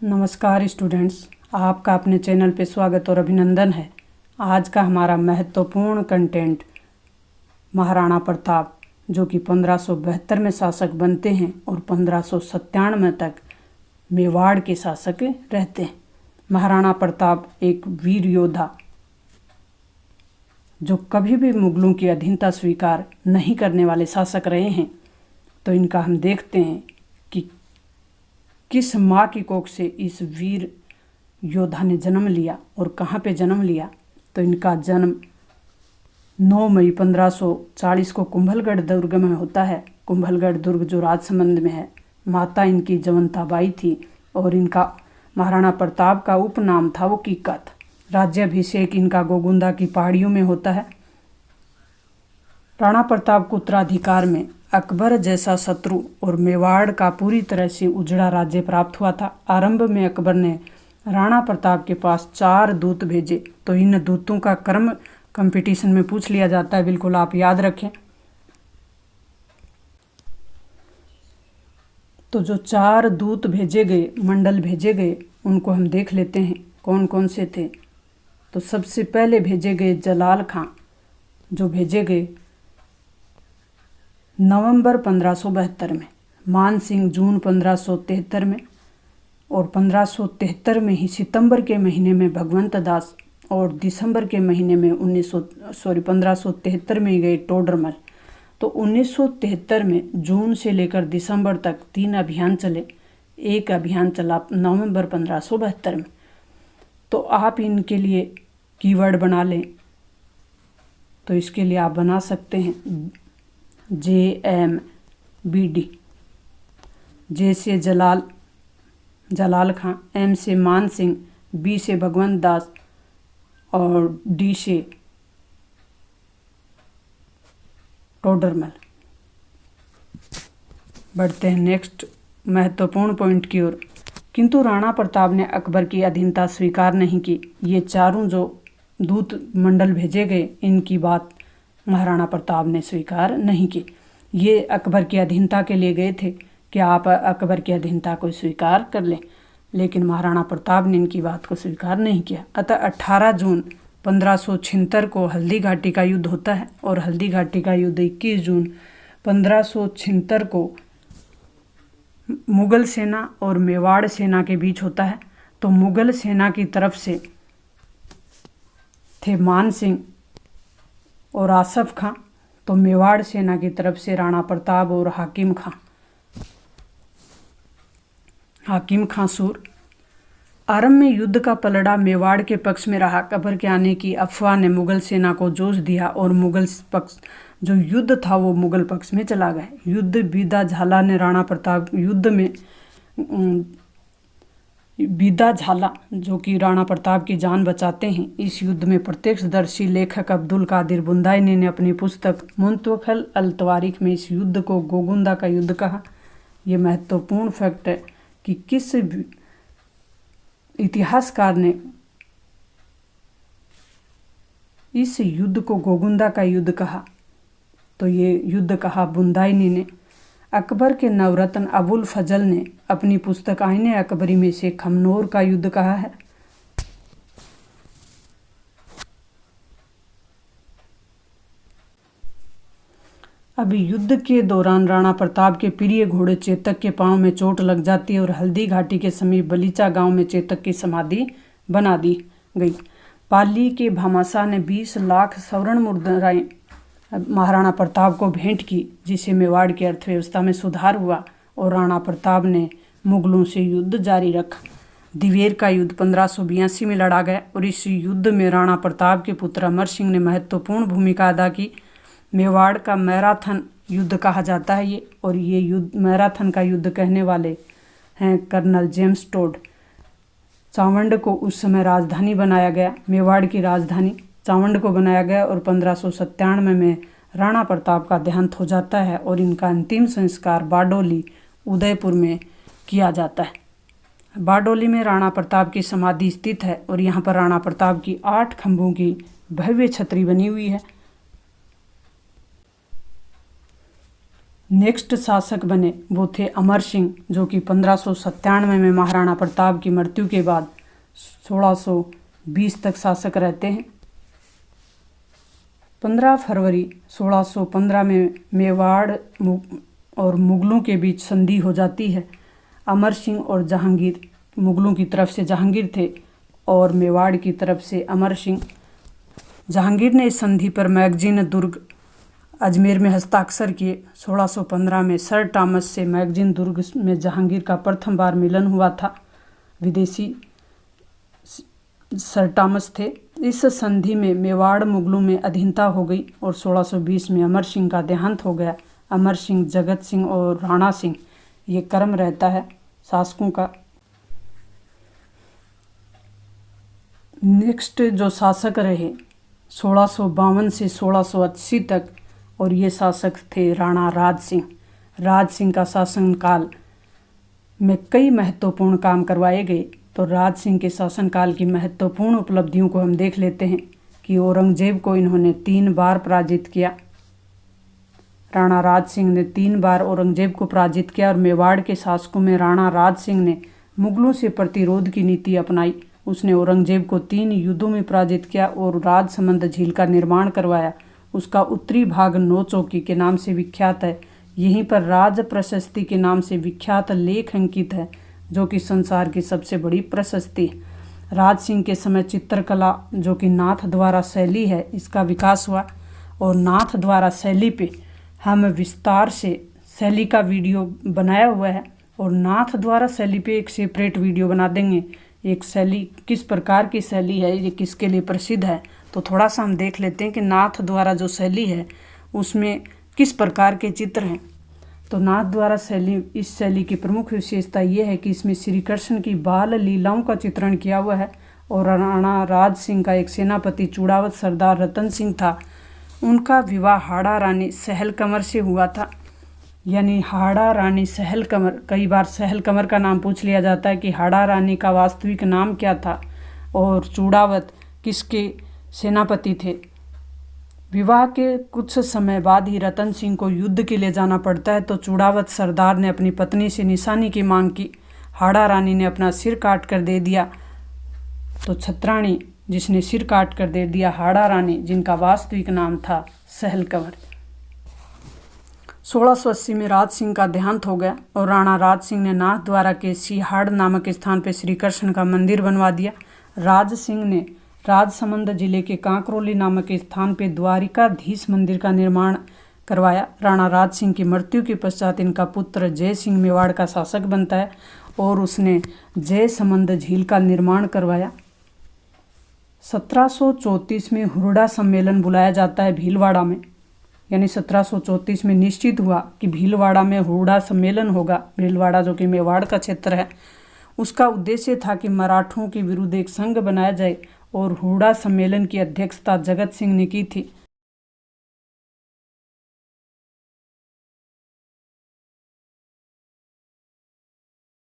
नमस्कार स्टूडेंट्स, आपका अपने चैनल पे स्वागत और अभिनंदन है। आज का हमारा महत्वपूर्ण कंटेंट महाराणा प्रताप, जो कि 1572 में शासक बनते हैं और 1597 तक मेवाड़ के शासक रहते हैं। महाराणा प्रताप एक वीर योद्धा जो कभी भी मुगलों की अधीनता स्वीकार नहीं करने वाले शासक रहे हैं। तो इनका हम देखते हैं कि किस माँ की कोख से इस वीर योद्धा ने जन्म लिया और कहाँ पे जन्म लिया। तो इनका जन्म 9 मई 1540 को कुंभलगढ़ दुर्ग में होता है। कुंभलगढ़ दुर्ग जो राजसमंद में है। माता इनकी जवंताबाई थी और इनका महाराणा प्रताप का उपनाम था वो कीका था। राज्याभिषेक इनका गोगुंदा की पहाड़ियों में होता है। राणा प्रताप को उत्तराधिकार में अकबर जैसा शत्रु और मेवाड़ का पूरी तरह से उजड़ा राज्य प्राप्त हुआ था। आरंभ में अकबर ने राणा प्रताप के पास 4 दूत भेजे। तो इन दूतों का क्रम कंपटीशन में पूछ लिया जाता है, बिल्कुल आप याद रखें। तो जो 4 दूत भेजे गए, मंडल भेजे गए, उनको हम देख लेते हैं कौन कौन से थे। तो सबसे पहले भेजे गए जलाल खां, जो भेजे गए नवंबर 1572 में, मान सिंह जून 1573 में, और 1573 में ही सितंबर के महीने में भगवंत दास, और दिसंबर के महीने में 1573 में ही गए टोडरमल। तो 1973 में जून से लेकर दिसंबर तक 3 अभियान चले। एक अभियान चला नवंबर 1572 में। तो आप इनके लिए कीवर्ड बना लें। तो इसके लिए आप बना सकते हैं JMBD। जे से जलाल खां, M से मान सिंह, B से भगवंत दास और D से टोडरमल। बढ़ते हैं नेक्स्ट महत्वपूर्ण पॉइंट की ओर। किंतु राणा प्रताप ने अकबर की अधीनता स्वीकार नहीं की। ये चारों जो दूत मंडल भेजे गए, इनकी बात महाराणा प्रताप ने स्वीकार नहीं की। ये अकबर की अधीनता के लिए गए थे कि आप अकबर की अधीनता को स्वीकार कर लें, लेकिन महाराणा प्रताप ने इनकी बात को स्वीकार नहीं किया। अतः 18 जून 1576 को हल्दी घाटी का युद्ध होता है और हल्दी घाटी का युद्ध 21 जून 1576 को मुगल सेना और मेवाड़ सेना के बीच होता है। तो मुगल सेना की तरफ से थे मान सिंह और आसफ खां, तो मेवाड़ सेना की तरफ से राणा प्रताप और हाकिम खां सूर। आरंभ में युद्ध का पलड़ा मेवाड़ के पक्ष में रहा। अकबर के आने की अफवाह ने मुगल सेना को जोश दिया और मुगल पक्ष जो युद्ध था वो मुगल पक्ष में चला गया। युद्ध बीदा झाला ने राणा प्रताप युद्ध में बीदा झाला, जो कि राणा प्रताप की जान बचाते हैं। इस युद्ध में प्रत्यक्षदर्शी लेखक अब्दुल कादिर बुंदाइनी ने अपनी पुस्तक मुंतवखल अल तवारीख में इस युद्ध को गोगुंदा का युद्ध कहा। ये महत्वपूर्ण फैक्ट है कि किस इतिहासकार ने इस युद्ध को गोगुंदा का युद्ध कहा। तो ये युद्ध कहा बुंदाइनी ने। अकबर के नवरत्न अबुल फजल ने अपनी पुस्तक आईने अकबरी में से खमनोर का युद्ध कहा है। अभी युद्ध के दौरान राणा प्रताप के प्रिय घोड़े चेतक के पांव में चोट लग जाती है और हल्दी घाटी के समीप बलीचा गांव में चेतक की समाधि बना दी गई। पाली के भामाशाह ने 20 लाख स्वर्ण मुद्राएं महाराणा प्रताप को भेंट की, जिससे मेवाड़ की अर्थव्यवस्था में सुधार हुआ और राणा प्रताप ने मुगलों से युद्ध जारी रखा। दिवेर का युद्ध 1582 में लड़ा गया और इस युद्ध में राणा प्रताप के पुत्र अमर सिंह ने महत्वपूर्ण भूमिका अदा की। मेवाड़ का मैराथन युद्ध कहा जाता है ये, और ये युद्ध मैराथन का युद्ध कहने वाले हैं कर्नल जेम्स टोड। चावंड को उस समय राजधानी बनाया गया, मेवाड़ की राजधानी चावंड को बनाया गया और 1597 में राणा प्रताप का देहांत हो जाता है और इनका अंतिम संस्कार बारडोली उदयपुर में किया जाता है। बारडोली में राणा प्रताप की समाधि स्थित है और यहाँ पर राणा प्रताप की 8 खंभों की भव्य छतरी बनी हुई है। नेक्स्ट शासक बने वो थे अमर सिंह, जो कि 1597 में महाराणा प्रताप की मृत्यु के बाद 1620 तक शासक रहते हैं। 15 फरवरी 1615 में मेवाड़ और मुगलों के बीच संधि हो जाती है। अमर सिंह और जहांगीर, मुगलों की तरफ से जहांगीर थे और मेवाड़ की तरफ से अमर सिंह। जहांगीर ने इस संधि पर मैगजीन दुर्ग अजमेर में हस्ताक्षर किए। 1615 में सर टॉमस से मैगजीन दुर्ग में जहांगीर का प्रथम बार मिलन हुआ था। विदेशी सर टॉमस थे। इस संधि में मेवाड़ मुगलों में अधीनता हो गई और 1620 में अमर सिंह का देहांत हो गया। अमर सिंह, जगत सिंह और राणा सिंह, ये क्रम रहता है शासकों का। नेक्स्ट जो शासक रहे 1652 से 1680 तक, और ये शासक थे राणा राज सिंह। राज सिंह का शासनकाल में कई महत्वपूर्ण काम करवाए गए। तो राज सिंह के शासनकाल की महत्वपूर्ण उपलब्धियों को हम देख लेते हैं कि औरंगजेब को इन्होंने 3 बार पराजित किया। राणा राज सिंह ने 3 बार औरंगजेब को पराजित किया और मेवाड़ के शासकों में राणा राज सिंह ने मुगलों से प्रतिरोध की नीति अपनाई। उसने औरंगजेब को 3 युद्धों में पराजित किया और राजसमंद झील का निर्माण करवाया। उसका उत्तरी भाग नौ चौकी के नाम से विख्यात है। यहीं पर राज प्रशस्ति के नाम से विख्यात लेख अंकित है, जो कि संसार की सबसे बड़ी प्रशस्ति है। राज सिंह के समय चित्रकला, जो कि नाथ द्वारा शैली है, इसका विकास हुआ और नाथ द्वारा शैली पे हम विस्तार से शैली का वीडियो बनाया हुआ है और नाथ द्वारा शैली पे एक सेपरेट वीडियो बना देंगे। एक शैली किस प्रकार की शैली है, ये किसके लिए प्रसिद्ध है, तो थोड़ा सा हम देख लेते हैं कि नाथ द्वारा जो शैली है उसमें किस प्रकार के चित्र हैं। तो नाथ द्वारा शैली, इस शैली की प्रमुख विशेषता ये है कि इसमें श्री कृष्ण की बाल लीलाओं का चित्रण किया हुआ है। और राणा राज सिंह का एक सेनापति चूड़ावत सरदार रतन सिंह था। उनका विवाह हाड़ा रानी सहल कंवर से हुआ था। यानी हाड़ा रानी सहल कंवर, कई बार सहल कंवर का नाम पूछ लिया जाता है कि हाड़ा रानी का वास्तविक नाम क्या था और चूड़ावत किसके सेनापति थे। विवाह के कुछ समय बाद ही रतन सिंह को युद्ध के लिए जाना पड़ता है, तो चूड़ावत सरदार ने अपनी पत्नी से निशानी की मांग की। हाड़ा रानी ने अपना सिर काट कर दे दिया, तो छत्राणी जिसने सिर काट कर दे दिया हाड़ा रानी, जिनका वास्तविक नाम था सहल कंवर। 1680 में राज सिंह का देहांत हो गया और राणा राज सिंह ने नाथ द्वारा के सिहाड़ नामक स्थान पर श्री कृष्ण का मंदिर बनवा दिया। राज सिंह ने राजसमंद जिले के कांकरोली नामक स्थान पर द्वारिकाधीश मंदिर का निर्माण करवाया। राणा राज सिंह की मृत्यु के पश्चात इनका पुत्र जय सिंह मेवाड़ का शासक बनता है और उसने जयसमंद झील का निर्माण करवाया। 1734 में हुरडा सम्मेलन बुलाया जाता है भीलवाड़ा में। यानी 1734 में निश्चित हुआ कि भीलवाड़ा में हुरडा सम्मेलन होगा। भीलवाड़ा जो कि मेवाड़ का क्षेत्र है। उसका उद्देश्य था कि मराठों के विरुद्ध एक संघ बनाया जाए और हुरडा सम्मेलन की अध्यक्षता जगत सिंह ने की थी।